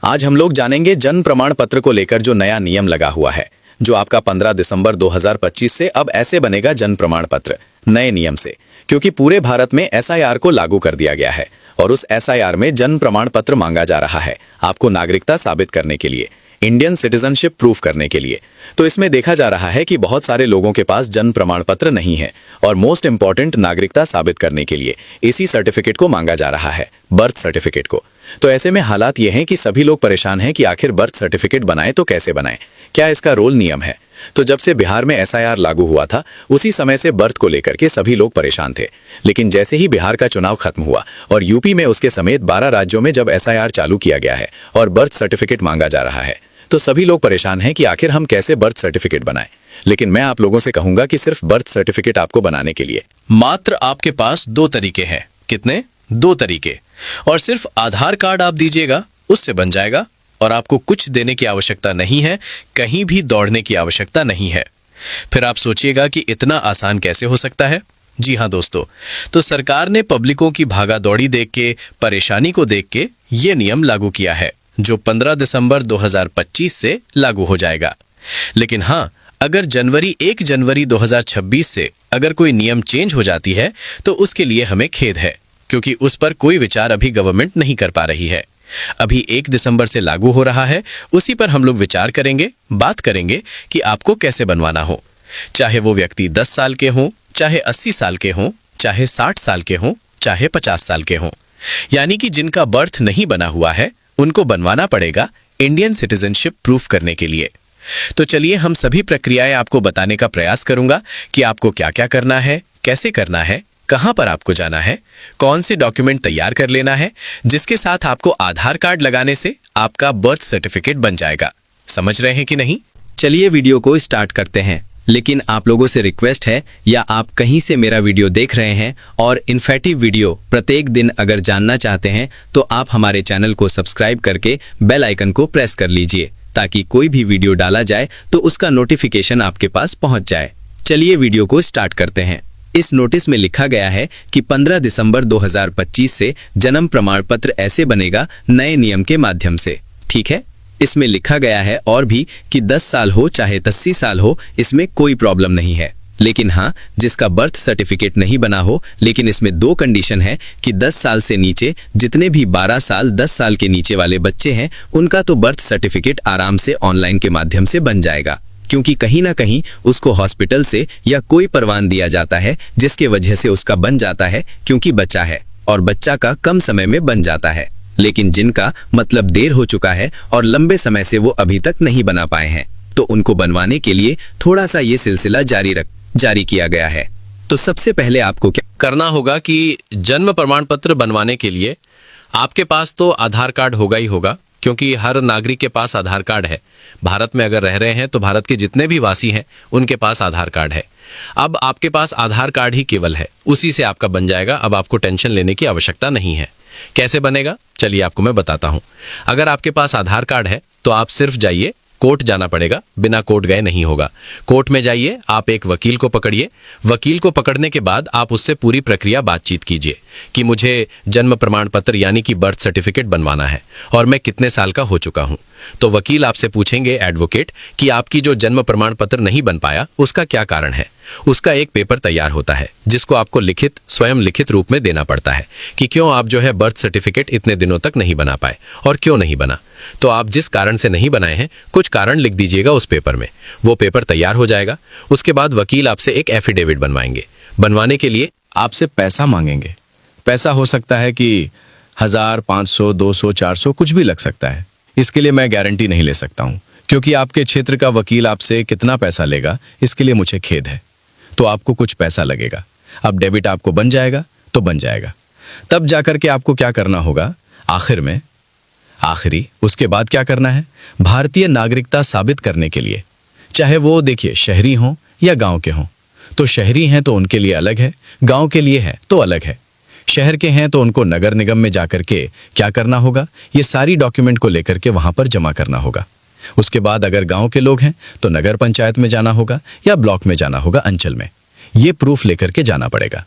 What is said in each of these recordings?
आज हम लोग जानेंगे जन्म प्रमाण पत्र को लेकर जो नया नियम लगा हुआ है, जो आपका 15 दिसंबर 2025 से अब ऐसे बनेगा जन्म प्रमाण पत्र नए नियम से, क्योंकि पूरे भारत में एसआईआर को लागू कर दिया गया है और उस एसआईआर में जन्म प्रमाण पत्र मांगा जा रहा है आपको नागरिकता साबित करने के लिए, इंडियन सिटीजनशिप प्रूफ करने के लिए। तो इसमें देखा जा रहा है कि बहुत सारे लोगों के पास जन्म प्रमाण पत्र नहीं है और मोस्ट इंपॉर्टेंट नागरिकता साबित करने के लिए इसी सर्टिफिकेट को मांगा जा रहा है, बर्थ सर्टिफिकेट को। तो ऐसे में हालात ये हैं कि सभी लोग परेशान हैं कि आखिर बर्थ सर्टिफिकेट बनाएं तो कैसे बनाएं, क्या इसका रोल नियम है। तो जब से बिहार में एसआईआर लागू हुआ था उसी समय से बर्थ को लेकर के सभी लोग परेशान थे, लेकिन जैसे ही बिहार का चुनाव खत्म हुआ और यूपी में उसके समेत 12 राज्यों में जब एसआईआर चालू किया गया है और बर्थ सर्टिफिकेट मांगा जा रहा है, तो सभी लोग परेशान हैं कि आखिर हम कैसे बर्थ सर्टिफिकेट बनाएं। लेकिन मैं आप लोगों से कहूंगा कि सिर्फ बर्थ सर्टिफिकेट आपको बनाने के लिए मात्र आपके पास 2 तरीके हैं। कितने? 2 तरीके। और सिर्फ आधार कार्ड आप दीजिएगा, उससे बन जाएगा और आपको कुछ देने की आवश्यकता नहीं है, कहीं भी दौड़ने की आवश्यकता नहीं है। फिर आप सोचिएगा कि इतना आसान कैसे हो सकता है। जी हाँ दोस्तों, तो सरकार ने पब्लिकों की भागा दौड़ी देख के, परेशानी को देख के ये नियम लागू किया है, जो 15 दिसंबर 2025 से लागू हो जाएगा। लेकिन हाँ, अगर 1 जनवरी 2026 से अगर कोई नियम चेंज हो जाती है तो उसके लिए हमें खेद है, क्योंकि उस पर कोई विचार अभी गवर्नमेंट नहीं कर पा रही है। अभी 1 दिसंबर से लागू हो रहा है, उसी पर हम लोग विचार करेंगे, बात करेंगे कि आपको कैसे बनवाना हो। चाहे वो व्यक्ति 10 साल के हों, चाहे 80 साल के हों, चाहे 60 साल के हों, चाहे 50 साल के हों, यानी कि जिनका बर्थ नहीं बना हुआ है उनको बनवाना पड़ेगा इंडियन सिटीजनशिप प्रूफ करने के लिए। तो चलिए हम सभी प्रक्रियाएं आपको बताने का प्रयास करूंगा कि आपको क्या क्या करना है, कैसे करना है, कहां पर आपको जाना है, कौन से डॉक्यूमेंट तैयार कर लेना है, जिसके साथ आपको आधार कार्ड लगाने से आपका बर्थ सर्टिफिकेट बन जाएगा। समझ रहे हैं कि नहीं? चलिए वीडियो को स्टार्ट करते हैं। लेकिन आप लोगों से रिक्वेस्ट है, या आप कहीं से मेरा वीडियो देख रहे हैं और इन्फॉर्मेटिव वीडियो प्रत्येक दिन अगर जानना चाहते हैं तो आप हमारे चैनल को सब्सक्राइब करके बेल आइकन को प्रेस कर लीजिए, ताकि कोई भी वीडियो डाला जाए तो उसका नोटिफिकेशन आपके पास पहुंच जाए। चलिए वीडियो को स्टार्ट करते हैं। इस नोटिस में लिखा गया है कि 15 दिसंबर 2025 से जन्म प्रमाण पत्र ऐसे बनेगा नए नियम के माध्यम से। ठीक है, इसमें लिखा गया है और भी कि 10 साल हो चाहे 80 साल हो, इसमें कोई प्रॉब्लम नहीं है। लेकिन हाँ, जिसका बर्थ सर्टिफिकेट नहीं बना हो, लेकिन इसमें 2 कंडीशन है कि 10 साल से नीचे जितने भी 12 साल 10 साल के नीचे वाले बच्चे हैं उनका तो बर्थ सर्टिफिकेट आराम से ऑनलाइन के माध्यम से बन जाएगा, क्योंकि कहीं ना कहीं उसको हॉस्पिटल से या कोई परवान दिया जाता है जिसके वजह से उसका बन जाता है, क्योंकि बच्चा है और बच्चा का कम समय में बन जाता है। लेकिन जिनका मतलब देर हो चुका है और लंबे समय से वो अभी तक नहीं बना पाए हैं, तो उनको बनवाने के लिए थोड़ा सा ये सिलसिला जारी किया गया है। तो सबसे पहले आपको क्या करना होगा कि जन्म प्रमाण पत्र बनवाने के लिए आपके पास तो आधार कार्ड होगा ही होगा, क्योंकि हर नागरिक के पास आधार कार्ड है। भारत में अगर रह रहे हैं तो भारत के जितने भी वासी हैं उनके पास आधार कार्ड है। अब आपके पास आधार कार्ड ही केवल है, उसी से आपका बन जाएगा। अब आपको टेंशन लेने की आवश्यकता नहीं है। कैसे बनेगा, चलिए आपको मैं बताता हूं। अगर आपके पास आधार कार्ड है तो आप सिर्फ जाइए, कोर्ट जाना पड़ेगा, बिना कोर्ट गए नहीं होगा। कोर्ट में जाइए, आप एक वकील को पकड़िए। वकील को पकड़ने के बाद आप उससे पूरी प्रक्रिया बातचीत कीजिए कि मुझे जन्म प्रमाण पत्र यानी कि बर्थ सर्टिफिकेट बनवाना है और मैं कितने साल का हो चुका हूं। तो वकील आपसे पूछेंगे, एडवोकेट, कि आपकी जो जन्म प्रमाण पत्र नहीं बन पाया उसका क्या कारण है। उसका एक पेपर तैयार होता है जिसको आपको स्वयं लिखित रूप में देना पड़ता है कि क्यों आप जो है बर्थ सर्टिफिकेट इतने दिनों तक नहीं बना पाए और क्यों नहीं बना। तो आप जिस कारण से नहीं बनाए हैं कुछ कारण लिख दीजिएगा उस पेपर में। वो पेपर तैयार हो जाएगा। उसके बाद वकील आपसे एक एफिडेविट बनवाएंगे। बनवाने के लिए आपसे पैसा मांगेंगे। पैसा हो सकता है कि 1000, 500, 200, 400 कुछ भी लग सकता है। इसके लिए मैं गारंटी नहीं ले सकता हूं, क्योंकि आपके क्षेत्र का वकील आपसे कितना पैसा लेगा इसके लिए मुझे खेद है। तो आपको कुछ पैसा लगेगा। अब डेबिट आपको बन जाएगा तो बन जाएगा। तब जाकर के आपको क्या करना होगा, उसके बाद क्या करना है, भारतीय नागरिकता साबित करने के लिए, चाहे वो देखिए शहरी हों या गांव के हों। तो शहरी हैं तो उनके लिए अलग है, गांव के लिए है तो अलग है। शहर के हैं तो उनको नगर निगम में जाकर के क्या करना होगा, ये सारी डॉक्यूमेंट को लेकर के वहां पर जमा करना होगा। उसके बाद अगर गांव के लोग हैं तो नगर पंचायत में जाना होगा या ब्लॉक में जाना होगा, अंचल में। ये प्रूफ लेकर के जाना पड़ेगा।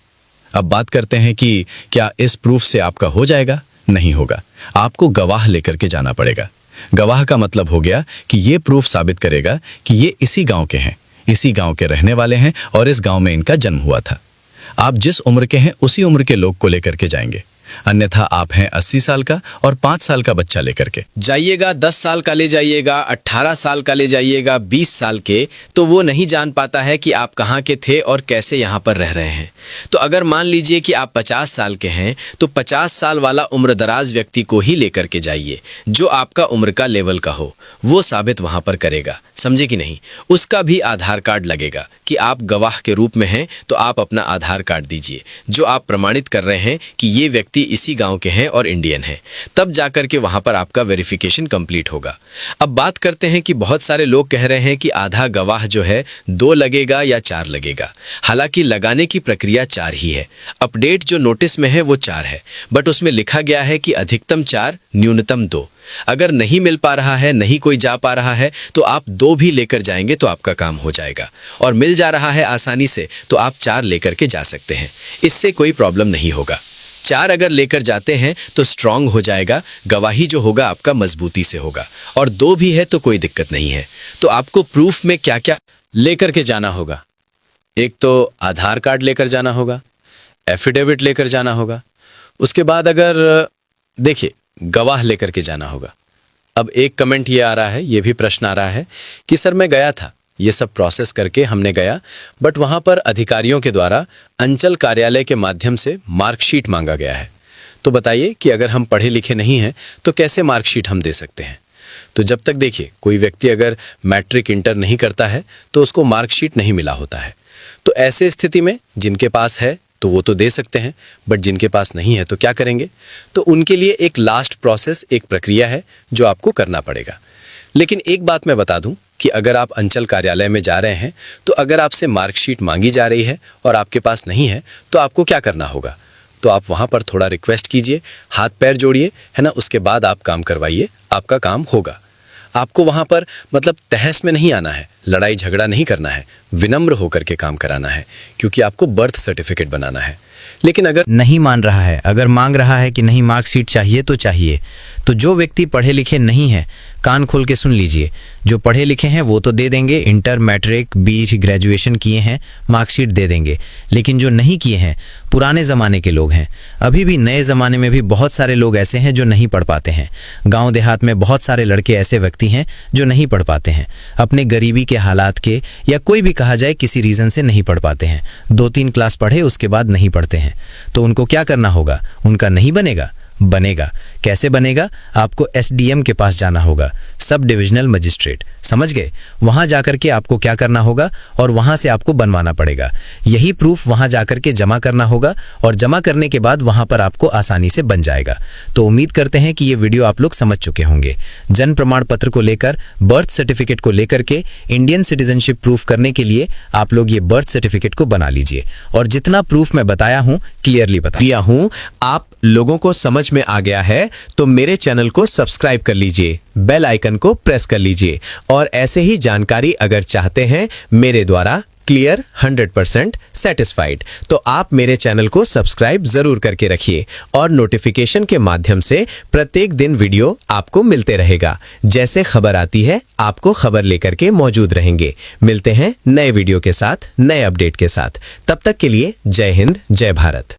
अब बात करते हैं कि क्या इस प्रूफ से आपका हो जाएगा। नहीं होगा, आपको गवाह लेकर के जाना पड़ेगा। गवाह का मतलब हो गया कि ये प्रूफ साबित करेगा कि ये इसी गांव के हैं, इसी गांव के रहने वाले हैं और इस गांव में इनका जन्म हुआ था। आप जिस उम्र के हैं उसी उम्र के लोग को लेकर के जाएंगे, अन्यथा आप हैं 80 साल का और 5 साल का बच्चा लेकर के जाइएगा। 10 साल का ले जाइएगा, 18 साल का ले जाइएगा, 20 साल के, तो वो नहीं जान पाता है कि आप कहाँ के थे और कैसे यहाँ पर रह रहे हैं। तो अगर मान लीजिए कि आप 50 साल के हैं तो 50 साल वाला उम्रदराज व्यक्ति को ही लेकर के जाइए, जो आपका उम्र का लेवल का हो, वो साबित वहाँ पर करेगा। समझे कि नहीं? उसका भी आधार कार्ड लगेगा कि आप गवाह के रूप में हैं, तो आप अपना आधार कार्ड दीजिए जो आप प्रमाणित कर रहे हैं कि ये व्यक्ति इसी गांव के हैं और इंडियन हैं। तब जाकर के वहां पर आपका वेरिफिकेशन कंप्लीट होगा। अब बात करते हैं कि बहुत सारे लोग कह रहे हैं कि आधा गवाह जो है 2 लगेगा या 4 लगेगा। हालांकि लगाने की प्रक्रिया 4 ही है। अपडेट जो नोटिस में है वो 4 है, बट उसमें लिखा गया है कि अधिकतम 4, न्यूनतम 2। अगर नहीं मिल पा रहा है, नहीं कोई जा पा रहा है, तो आप 2 भी लेकर जाएंगे तो आपका काम हो जाएगा। और मिल जा रहा है आसानी से तो आप 4 लेकर के जा सकते हैं, इससे कोई प्रॉब्लम नहीं होगा। 4 अगर लेकर जाते हैं तो स्ट्रांग हो जाएगा, गवाही जो होगा आपका मजबूती से होगा। और 2 भी है तो कोई दिक्कत नहीं है। तो आपको प्रूफ में क्या क्या लेकर के जाना होगा? एक तो आधार कार्ड लेकर जाना होगा, एफिडेविट लेकर जाना होगा, उसके बाद अगर देखिए गवाह लेकर के जाना होगा। अब एक कमेंट ये आ रहा है, ये भी प्रश्न आ रहा है कि सर मैं गया था, ये सब प्रोसेस करके हमने गया, बट वहां पर अधिकारियों के द्वारा अंचल कार्यालय के माध्यम से मार्कशीट मांगा गया है। तो बताइए कि अगर हम पढ़े लिखे नहीं हैं तो कैसे मार्कशीट हम दे सकते हैं? तो जब तक देखिए कोई व्यक्ति अगर मैट्रिक इंटर नहीं करता है तो उसको मार्कशीट नहीं मिला होता है। तो ऐसे स्थिति में जिनके पास है तो वो तो दे सकते हैं, बट जिनके पास नहीं है तो क्या करेंगे? तो उनके लिए एक लास्ट प्रोसेस, एक प्रक्रिया है जो आपको करना पड़ेगा। लेकिन एक बात मैं बता दूं कि अगर आप अंचल कार्यालय में जा रहे हैं तो अगर आपसे मार्कशीट मांगी जा रही है और आपके पास नहीं है तो आपको क्या करना होगा? तो आप वहां पर थोड़ा रिक्वेस्ट कीजिए, हाथ पैर जोड़िए, है ना, उसके बाद आप काम करवाइए, आपका काम होगा। आपको वहां पर मतलब तहस में नहीं आना है, लड़ाई झगड़ा नहीं करना है, विनम्र होकर के काम कराना है, क्योंकि आपको बर्थ सर्टिफिकेट बनाना है। लेकिन अगर नहीं मान रहा है, अगर मांग रहा है कि नहीं मार्कशीट चाहिए तो चाहिए, तो जो व्यक्ति पढ़े लिखे नहीं है कान खोल के सुन लीजिए, जो पढ़े लिखे हैं वो तो दे देंगे, इंटर, मैट्रिक, बीच, ग्रेजुएशन किए हैं, मार्कशीट दे देंगे। लेकिन जो नहीं किए हैं, पुराने ज़माने के लोग हैं, अभी भी नए ज़माने में भी बहुत सारे लोग ऐसे हैं जो नहीं पढ़ पाते हैं। गांव देहात में बहुत सारे लड़के ऐसे व्यक्ति हैं जो नहीं पढ़ पाते हैं, अपने गरीबी के हालात के या कोई भी कहा जाए किसी रीज़न से नहीं पढ़ पाते हैं। 2-3 क्लास पढ़े उसके बाद नहीं पढ़ते हैं। तो उनको क्या करना होगा? उनका नहीं बनेगा? बनेगा। कैसे बनेगा? आपको एसडीएम के पास जाना होगा, सब डिविजनल मजिस्ट्रेट, समझ गए? वहां जाकर के आपको क्या करना होगा और वहां से आपको बनवाना पड़ेगा। यही प्रूफ वहां जाकर के जमा करना होगा और जमा करने के बाद वहां पर आपको आसानी से बन जाएगा। तो उम्मीद करते हैं कि ये वीडियो आप लोग समझ चुके होंगे। जन्म प्रमाण पत्र को लेकर, बर्थ सर्टिफिकेट को लेकर के इंडियन सिटीजनशिप प्रूफ करने के लिए आप लोग ये बर्थ सर्टिफिकेट को बना लीजिए। और जितना प्रूफ मैं बताया हूं क्लियरली बता दिया हूं, आप लोगों को समझ में आ गया है तो मेरे चैनल को सब्सक्राइब कर लीजिए, बेल आइकन को प्रेस कर लीजिए और ऐसे ही जानकारी अगर चाहते हैं मेरे द्वारा क्लियर 100% सेटिस्फाइड, तो आप मेरे चैनल को सब्सक्राइब जरूर करके रखिए और नोटिफिकेशन के माध्यम से प्रत्येक दिन वीडियो आपको मिलते रहेगा। जैसे खबर आती है आपको खबर लेकर के मौजूद रहेंगे। मिलते हैं नए वीडियो के साथ, नए अपडेट के साथ। तब तक के लिए जय हिंद, जय भारत।